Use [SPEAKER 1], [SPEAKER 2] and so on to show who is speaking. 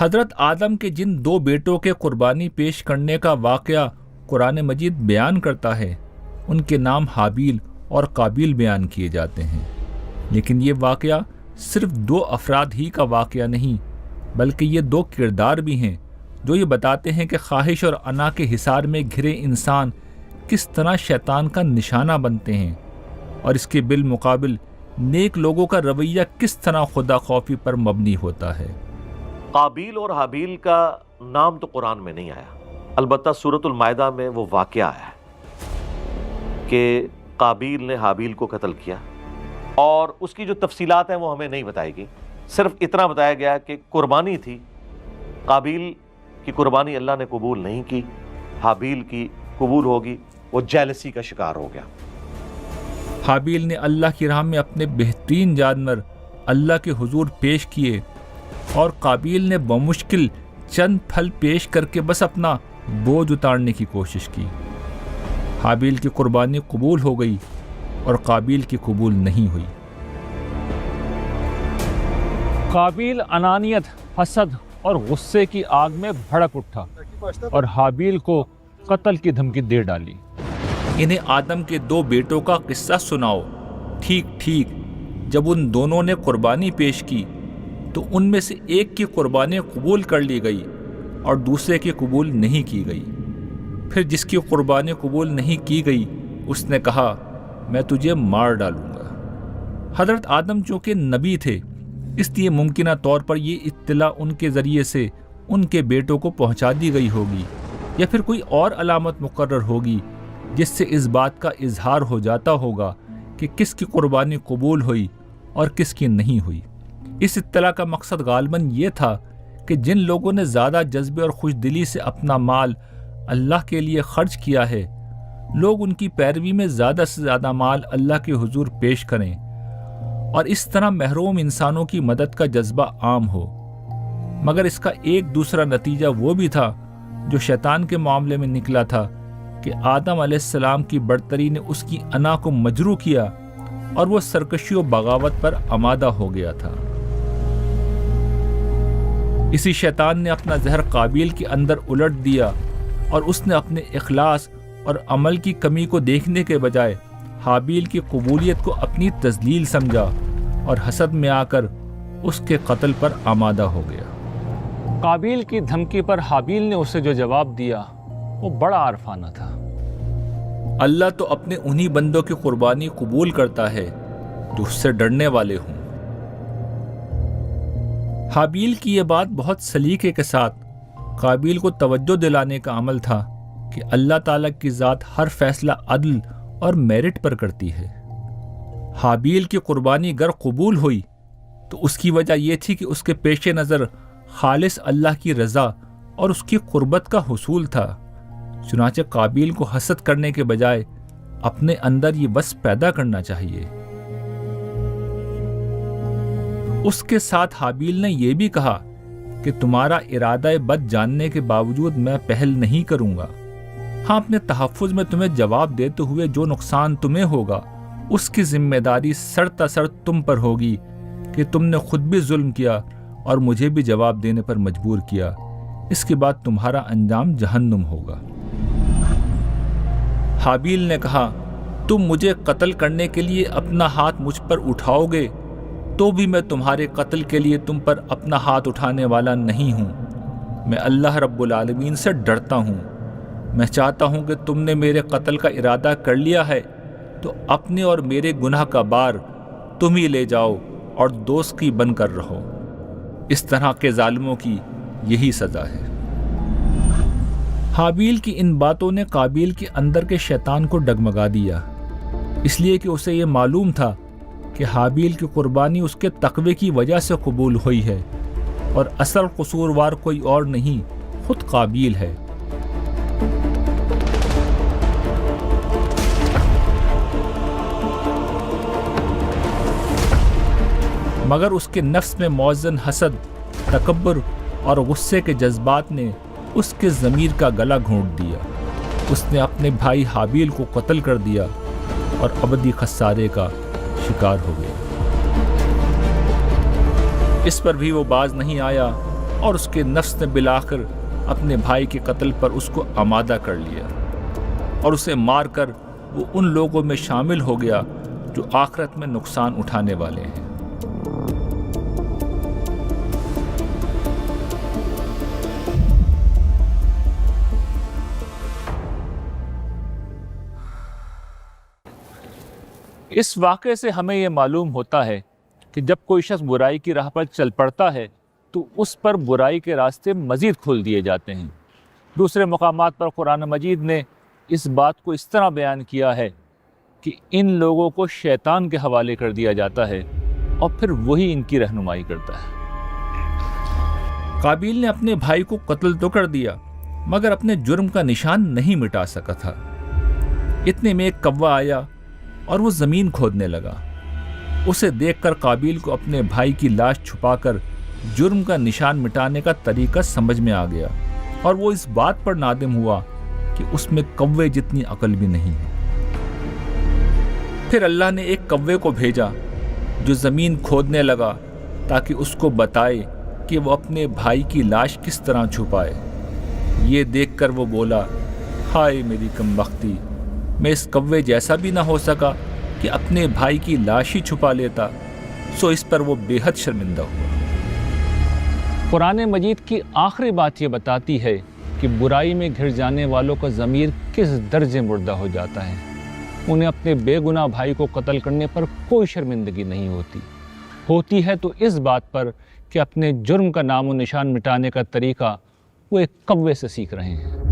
[SPEAKER 1] حضرت آدم کے جن دو بیٹوں کے قربانی پیش کرنے کا واقعہ قرآن مجید بیان کرتا ہے ان کے نام حابیل اور قابیل بیان کیے جاتے ہیں، لیکن یہ واقعہ صرف دو افراد ہی کا واقعہ نہیں بلکہ یہ دو کردار بھی ہیں جو یہ بتاتے ہیں کہ خواہش اور انا کے حصار میں گھرے انسان کس طرح شیطان کا نشانہ بنتے ہیں، اور اس کے بالمقابل نیک لوگوں کا رویہ کس طرح خدا خوفی پر مبنی ہوتا ہے۔
[SPEAKER 2] قابیل اور حابیل کا نام تو قرآن میں نہیں آیا، البتہ سورۃ المائدہ میں وہ واقعہ آیا ہے کہ قابیل نے حابیل کو قتل کیا، اور اس کی جو تفصیلات ہیں وہ ہمیں نہیں بتائی گئی، صرف اتنا بتایا گیا کہ قربانی تھی، قابیل کی قربانی اللہ نے قبول نہیں کی، حابیل کی قبول ہوگی، وہ جیلسی کا شکار ہو گیا۔
[SPEAKER 1] حابیل نے اللہ کی راہ میں اپنے بہترین جانور اللہ کے حضور پیش کیے اور قابیل نے بمشکل چند پھل پیش کر کے بس اپنا بوجھ اتارنے کی کوشش کی۔ حابیل کی قربانی قبول ہو گئی اور قابیل کی قبول نہیں ہوئی۔
[SPEAKER 3] قابیل انانیت، حسد اور غصے کی آگ میں بھڑک اٹھا اور حابیل کو قتل کی دھمکی دے ڈالی۔
[SPEAKER 1] انہیں آدم کے دو بیٹوں کا قصہ سناؤ۔ ٹھیک ٹھیک، جب ان دونوں نے قربانی پیش کی تو ان میں سے ایک کی قربانی قبول کر لی گئی اور دوسرے کی قبول نہیں کی گئی۔ پھر جس کی قربانی قبول نہیں کی گئی اس نے کہا میں تجھے مار ڈالوں گا۔ حضرت آدم چونکہ نبی تھے اس لیے ممکنہ طور پر یہ اطلاع ان کے ذریعے سے ان کے بیٹوں کو پہنچا دی گئی ہوگی، یا پھر کوئی اور علامت مقرر ہوگی جس سے اس بات کا اظہار ہو جاتا ہوگا کہ کس کی قربانی قبول ہوئی اور کس کی نہیں ہوئی۔ اس اطلاع کا مقصد غالباً یہ تھا کہ جن لوگوں نے زیادہ جذبے اور خوش دلی سے اپنا مال اللہ کے لیے خرچ کیا ہے، لوگ ان کی پیروی میں زیادہ سے زیادہ مال اللہ کے حضور پیش کریں، اور اس طرح محروم انسانوں کی مدد کا جذبہ عام ہو۔ مگر اس کا ایک دوسرا نتیجہ وہ بھی تھا جو شیطان کے معاملے میں نکلا تھا کہ آدم علیہ السلام کی برتری نے اس کی انا کو مجروح کیا اور وہ سرکشی و بغاوت پر آمادہ ہو گیا تھا۔ اسی شیطان نے اپنا زہر قابیل کے اندر الٹ دیا اور اس نے اپنے اخلاص اور عمل کی کمی کو دیکھنے کے بجائے حابیل کی قبولیت کو اپنی تذلیل سمجھا اور حسد میں آ کر اس کے قتل پر آمادہ ہو گیا۔
[SPEAKER 3] قابیل کی دھمکی پر حابیل نے اسے جو جواب دیا وہ بڑا عارفانہ تھا۔
[SPEAKER 1] اللہ تو اپنے انہی بندوں کی قربانی قبول کرتا ہے جو اس سے ڈرنے والے ہوں۔ حابیل کی یہ بات بہت سلیقے کے ساتھ قابیل کو توجہ دلانے کا عمل تھا کہ اللہ تعالیٰ کی ذات ہر فیصلہ عدل اور میرٹ پر کرتی ہے۔ حابیل کی قربانی گر قبول ہوئی تو اس کی وجہ یہ تھی کہ اس کے پیش نظر خالص اللہ کی رضا اور اس کی قربت کا حصول تھا۔ چنانچہ قابیل کو حسد کرنے کے بجائے اپنے اندر یہ وصف پیدا کرنا چاہیے۔ اس کے ساتھ حابیل نے یہ بھی کہا کہ تمہارا ارادہ بد جاننے کے باوجود میں پہل نہیں کروں گا۔ ہاں، اپنے تحفظ میں تمہیں جواب دیتے ہوئے جو نقصان تمہیں ہوگا اس کی ذمہ داری سرتاسر تم پر ہوگی کہ تم نے خود بھی ظلم کیا اور مجھے بھی جواب دینے پر مجبور کیا۔ اس کے بعد تمہارا انجام جہنم ہوگا۔ حابیل نے کہا تم مجھے قتل کرنے کے لیے اپنا ہاتھ مجھ پر اٹھاؤ گے تو بھی میں تمہارے قتل کے لیے تم پر اپنا ہاتھ اٹھانے والا نہیں ہوں۔ میں اللہ رب العالمین سے ڈرتا ہوں۔ میں چاہتا ہوں کہ تم نے میرے قتل کا ارادہ کر لیا ہے تو اپنے اور میرے گناہ کا بار تم ہی لے جاؤ اور دوست کی بن کر رہو۔ اس طرح کے ظالموں کی یہی سزا ہے۔ حابیل کی ان باتوں نے قابیل کے اندر کے شیطان کو ڈگمگا دیا، اس لیے کہ اسے یہ معلوم تھا کہ حابیل کی قربانی اس کے تقوی کی وجہ سے قبول ہوئی ہے اور اصل قصوروار کوئی اور نہیں، خود قابیل ہے۔ مگر اس کے نفس میں موزن حسد، تکبر اور غصے کے جذبات نے اس کے ضمیر کا گلا گھونٹ دیا۔ اس نے اپنے بھائی حابیل کو قتل کر دیا اور ابدی خسارے کا شکار ہو گیا۔ اس پر بھی وہ باز نہیں آیا اور اس کے نفس نے بالآخر اپنے بھائی کے قتل پر اس کو آمادہ کر لیا اور اسے مار کر وہ ان لوگوں میں شامل ہو گیا جو آخرت میں نقصان اٹھانے والے ہیں۔ اس واقعے سے ہمیں یہ معلوم ہوتا ہے کہ جب کوئی شخص برائی کی راہ پر چل پڑتا ہے تو اس پر برائی کے راستے مزید کھول دیے جاتے ہیں۔ دوسرے مقامات پر قرآن مجید نے اس بات کو اس طرح بیان کیا ہے کہ ان لوگوں کو شیطان کے حوالے کر دیا جاتا ہے اور پھر وہی ان کی رہنمائی کرتا ہے۔ قابیل نے اپنے بھائی کو قتل تو کر دیا مگر اپنے جرم کا نشان نہیں مٹا سکا تھا۔ اتنے میں ایک کوا آیا اور وہ زمین کھودنے لگا۔ اسے دیکھ کر قابیل کو اپنے بھائی کی لاش چھپا کر جرم کا نشان مٹانے کا طریقہ سمجھ میں آ گیا اور وہ اس بات پر نادم ہوا کہ اس میں کوے جتنی عقل بھی نہیں ہے۔ پھر اللہ نے ایک کوے کو بھیجا جو زمین کھودنے لگا تاکہ اس کو بتائے کہ وہ اپنے بھائی کی لاش کس طرح چھپائے۔ یہ دیکھ کر وہ بولا، ہائے میری کم بختی، میں اس کوے جیسا بھی نہ ہو سکا کہ اپنے بھائی کی لاش ہی چھپا لیتا۔ سو اس پر وہ بے حد شرمندہ ہوا۔
[SPEAKER 3] قرآن مجید کی آخری بات یہ بتاتی ہے کہ برائی میں گھر جانے والوں کا ضمیر کس درجے مردہ ہو جاتا ہے۔ انہیں اپنے بے گناہ بھائی کو قتل کرنے پر کوئی شرمندگی نہیں ہوتی ہے تو اس بات پر کہ اپنے جرم کا نام و نشان مٹانے کا طریقہ وہ ایک کوے سے سیکھ رہے ہیں۔